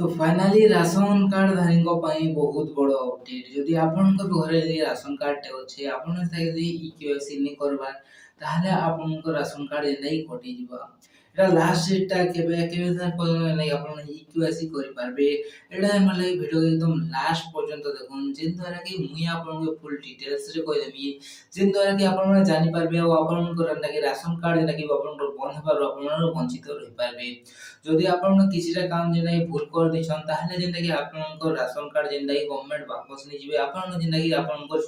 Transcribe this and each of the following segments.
तो finally ration card धारीଙ୍କ ପାଇଁ ବହୁତ ବଡ଼ ଅପଡେଟ୍। ଯଦି ଆପଣଙ୍କ ଘରେ ଯଦି ରାସନ କାର୍ଡଟେ ଅଛି, ଆପଣ ଯଦି ଇକେୱାଇସି ନି କରବାର୍, ତାହେଲେ ଆପଣଙ୍କ ରାସନ କାର୍ଡ ଯେନ୍ଟାକି କଟିଯିବ। ଏଟା ଲାଷ୍ଟ ଡେଟଟା କେବେ ପର୍ଯ୍ୟନ୍ତ ନାଇଁ ଆପଣ ଇକେୱାଇସି କରିପାରିବେ। ଏଟା ଆମର ଲାଗି ଭିଡିଓ एकदम ଲାଷ୍ଟ ପର୍ଯ୍ୟନ୍ତ ଦେଖୁନ୍, ଯେନ୍ ଦ୍ୱାରା କି ମୁଇଁ ଆପଣଙ୍କୁ ଫୁଲ୍ ଡିଟେଲ୍ସରେ କହିଦେମି, ଯେନ୍ ଦ୍ୱାରା କି ଆପଣମାନେ ଜାଣିପାରିବେ ଆଉ ଆପଣଙ୍କର ଯେନ୍ଟାକି ରାସନ କାର୍ଡ ଯେନ୍ଟାକି ଆପଣଙ୍କର ବନ୍ଦ ହେବାରୁ ଆପଣମାନେ ବଞ୍ଚିତ ରହିପାରିବେ। ଯଦି ଆପଣ କିଛିଟା କାମ ଯେନ୍ଟାକି ଭୁଲ କରିଦେଇଛନ୍, ତାହେଲେ ଯେନ୍ଟାକି ଆପଣଙ୍କ ରାସନ କାର୍ଡ ଯେନ୍ଟାକି ଗଭର୍ନମେଣ୍ଟ ବାପସ ନେଇଯିବେ। ଆପଣ ଯେନ୍ଟାକି ଆପଣଙ୍କର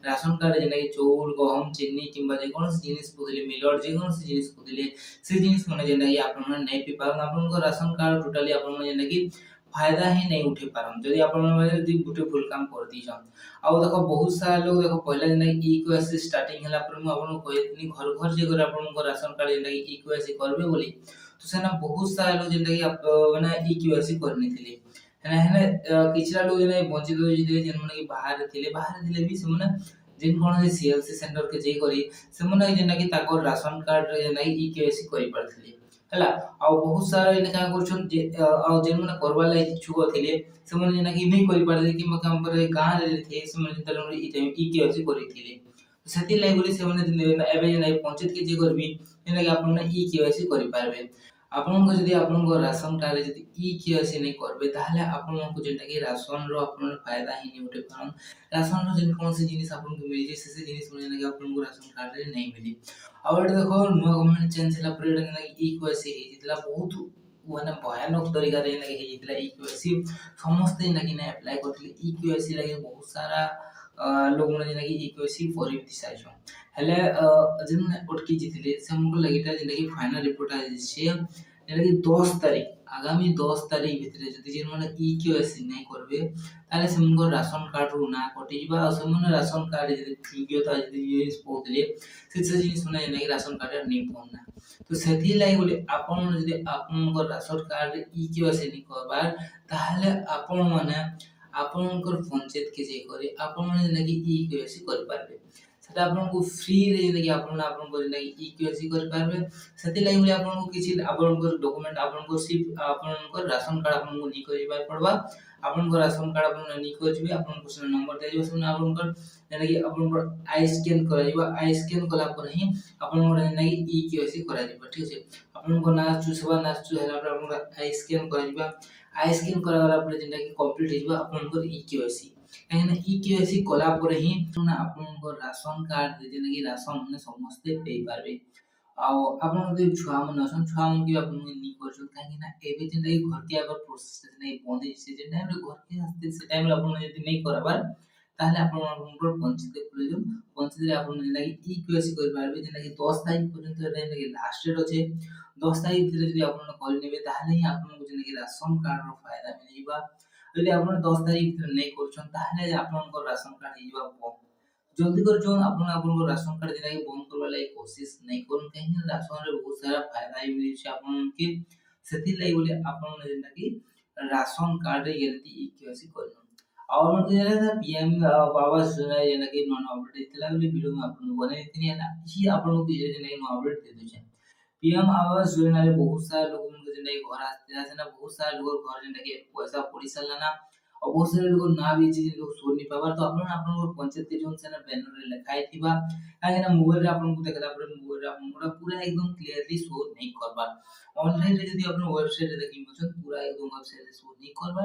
ରାସନ କାର୍ଡ ଯେନ୍ଟାକି ଚାଉଲ୍, ଗହମ, ଚିନି କିମ୍ବା ଯେକୌଣସି ଜିନିଷ କହୁଥିଲେ ମିଲର ଯେକୌଣସି ଜିନିଷ କହୁଥିଲେ, ସେ ଜିନିଷ ମାନେ ଯେନ୍ଟାକି ଆପଣମାନେ ନାଇଁ ପାଇ ପାରନ୍। ଆପଣଙ୍କ ରାସନ କାର୍ଡ ଟୋଟାଲି ଆପଣମାନେ ଯେନ୍ଟାକି फायदा ही नहीं उठे पारन जदि आपण जदि गुटे भूल काम कर दीछन। आउ देखो बहुत सारा लोग देखो पहला जेना इक्वेसी स्टार्टिंग हला पर मु आपन कहतनी घर घर जे कर आपन राशन कार्ड जेना इक्वेसी करबे बोली, तो सेना बहुत सारा लोग जेना कि आप माने इक्वेसी करनी थिले। हेना हेना किछरा लोग जेना वंचित हो जिते जेन माने कि बाहर थिले भी से माने जिन कोन सीएलसी सेंटर के जे करी से माने जेना कि ताको राशन कार्ड रे जेना इक्वेसी करि पारथिले। ହେଲା ଆଉ ବହୁତ ସାରା ଏने କାଁ କରୁଛନ୍ ଯେ ଆଉ ଯେନ୍ ମାନେ କରବାର ଲାଗି ଇଚ୍ଛୁକ ଥିଲେ ସେମାନେ ଯେନା କି ନେଇ କରିପାରିଲେ କିମ୍ବା କାମ ପରେ ଗାଁରେ ଥିଲେ ସେମାନେ ଯେତେବେଳେ ଇ କେୱାଇସି କରିଥିଲେ ସେଥି ଲାଗି ବୋଲି ସେମାନେ ଏବେ ଯେନା ପଞ୍ଚାୟତ के जे करबी ଯେନା କି ଆପଣ ଇ କେୱାଇସି କରିପାରିବେ। ଆପଣଙ୍କ ଯଦି ଆପଣଙ୍କ ରାସନ କାର୍ଡ ଯଦି ଇ କେୱାଇସି ନେଇ କରିବେ ତାହେଲେ ଆପଣଙ୍କୁ ଯେଟା କି ରାସନ ର ଆପଣ फायदा ହିଁ ନେଇ ଉଠେଇ ପାରନ୍। ରାସନ ର ଯେନ୍ କୌଣସି ଜିନିଷ ଆପଣଙ୍କୁ ମିଳିଛି ସେ ଜିନିଷ ଯେନା କି ଆପଣଙ୍କୁ ରାସନ କାର୍ଡ ରେ नहीं मिली। ଆଉ ଏଟା ଦେଖ ନୂଆ ଗଭର୍ନମେଣ୍ଟ ଚେଞ୍ଜ ହେଲା ପରେ ଏଟା ଯେନା ଇ କେୱାଇସି ହେଇଥିଲା ବହୁତ ମାନେ ଭୟାନକ ତରିକାରେ ଯେନା ହେଇଯାଇଥିଲା ଇ କେୱାଇସି ସମସ୍ତେ ଯେନା କି ଆପ୍ଲାଏ କରିଥିଲେ ଇ କେୱାଇସି ଲାଗି ବହୁତ ସାରା लोग ମାନେ ଯେନା କି ଇ କେୱାଇସି କରି ସାରିଛନ୍। ହେଲେ ଯେନ୍ ଅଟକି जितले ସେମାନଙ୍କ ଲାଗି ଏଟା ଯେନା କି फाइनल रिपोर्ट आ छै जेना कि 10 तारीख आगामी 10 तारीख भितरे जदि जेन माने इ केवाईसी नै करबे ताले सेमनको राशन कार्ड रु ना कटि जिबा आ सेमने राशन कार्ड जदि योग्यता जदि यूएस पहुतले से जिनिस माने जेना कि राशन कार्ड नै पहुना। तो सेथि लागि बोले आपण जदि आपनको राशन कार्ड इ केवाईसी नै करबार ताहले आपण माने आपनकर पंचायत के जे करे आपण माने जेना कि इ केवाईसी कर पारबे। सेटा आपनको फ्री रे जेना कि आपण आपनको जेना कि इ केवाईसी कर पारबे। सेति लागि बोले आपनको किछि आपनकर डॉक्यूमेंट आपनको सिर्फ आपनकर राशन कार्ड आपनको नि करिबा पड़बा। आपनकर राशन कार्ड आपन नि करिबे आपनको से नंबर दे दिबे से आपनकर जेना कि आपनकर आई स्कैन कराइबा आई स्कैन कला पर ही आपनकर जेना कि इ केवाईसी कराइबा ठीक छै। आपनको ना चुसबा ना चुहला पर आपनकर आई स्कैन कराइबा आई स्कैन कराला पर जेना कि कंप्लीट हिबा आपनकर इ केवाईसी काहेना इ केवाईसी कला पर ही आपनकर राशन कार्ड जेना कि राशन ने समस्ते पे पारबे। ଆଉ ଆପଣ ଯଦି ଛୁଆ ମାନେ ଅଛନ୍ ଛୁଆ ମାନଙ୍କୁ ବି ଆପଣଙ୍କୁ ନି କରୁଛନ୍ କାହିଁକି ନା ଏବେ ଯେନ୍ତା କି ଘରକେ ଆବାର ପ୍ରୋସେସ ଯେନ୍ତା କି ବନ୍ଦ ହେଇଛି ଯେ ଟାଇମ୍ ରେ ଘରକେ ଆସିଥିଲେ ସେ ଟାଇମ୍ ରେ ଆପଣ ଯଦି ନେଇ କରବାର ତାହେଲେ ଆପଣ ଆପଣଙ୍କର ପଞ୍ଚାୟତ ଖୋଲିଦିଅ ପଞ୍ଚାୟତରେ ଆପଣ ଯେନ୍ତା କି ଇ କେୱାଇସି କରିପାରିବେ ଯେନ୍ତା କି 10 ତାରିଖ ପର୍ଯ୍ୟନ୍ତ ଯେନ୍ତା କି ଲାଷ୍ଟ ଡେଟ୍ ଅଛି 10 ତାରିଖ ଭିତରେ ଯଦି ଆପଣ କରିନେବେ ତାହେଲେ ହିଁ ଆପଣଙ୍କୁ ଯେନ୍ତା କି ରାସନ कार्ड ର फायदा ମିଳିବା। ଯଦି ଆପଣ 10 ତାରିଖ ଭିତରେ ନେଇ କରୁଛନ୍ ତାହେଲେ ଆପଣଙ୍କର ରାସନ कार्ड ହେଇଯିବା ବନ୍ଦ। जल्दी कर जो आपण आपन राशन कार्ड जेना कि बंद करबा लागि कोशिश नै करन कहीं राशन रे बहुत सारा फायदा ही मिली छै आपन के सेति लागि बोले आपन जेना कि राशन कार्ड रे यदि इ केवाईसी करन। और मन जेना था पीएम आवास योजना जेना कि नन अपडेट थिला बोले वीडियो में आपन बने थिनी ना जी आपन को जेना कि अपडेट दे दे छै। पीएम आवास योजना रे बहुत सारा लोग मन जेना कि घर आते ना बहुत सारा लोग घर जेना कि पैसा पड़ी सारला ना और बहुत सारे लोग ना भी जे लोग सोर नि पावर तो आपन आपन पंचायत के जोन से ना बैनर रे लिखाई थिबा काहे ना मोबाइल रे आपन को देखला पर मोबाइल रे आपन पूरा एकदम क्लियरली शो नहीं करबा। ऑनलाइन रे जदी आपन वेबसाइट रे देखि मछन पूरा एकदम वेबसाइट रे शो नहीं करबा।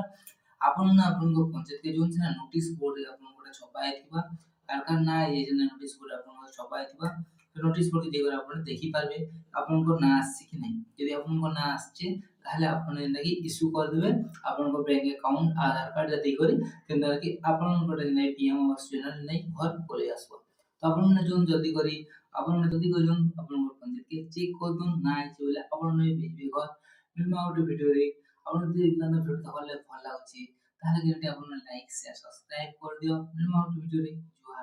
आपन ना आपन को पंचायत के जोन से ना नोटिस बोर्ड रे आपन को छपाई थिबा कारकार ना ये जे नोटिस बोर्ड आपन को छपाई थिबा तो नोटिस बोर्ड के जेगर आपन देखि पारबे आपन को ना आसी कि नहीं यदि आपन को ना आछे ताहले आपन जेना कि इश्यू कर देबे आपन को बैंक अकाउंट आधार कार्ड जति करी तेंदा कि आपन को जेना पीएम आवास योजना नै घर पले आसबो। तो आपन ने जोन जल्दी करी आपन ने जल्दी कर जोन आपन को पंचायत के चेक कर दोन ना आछे बोले आपन ने भेजबे घर मिलमा ओटे वीडियो रे आपन যদি ইগলান ভিডিও তাহলে ভালো লাগছে তাহলে কিন্তু आपन लाइक शेयर सब्सक्राइब कर दियो मिलमा ओटे वीडियो रे जुहा।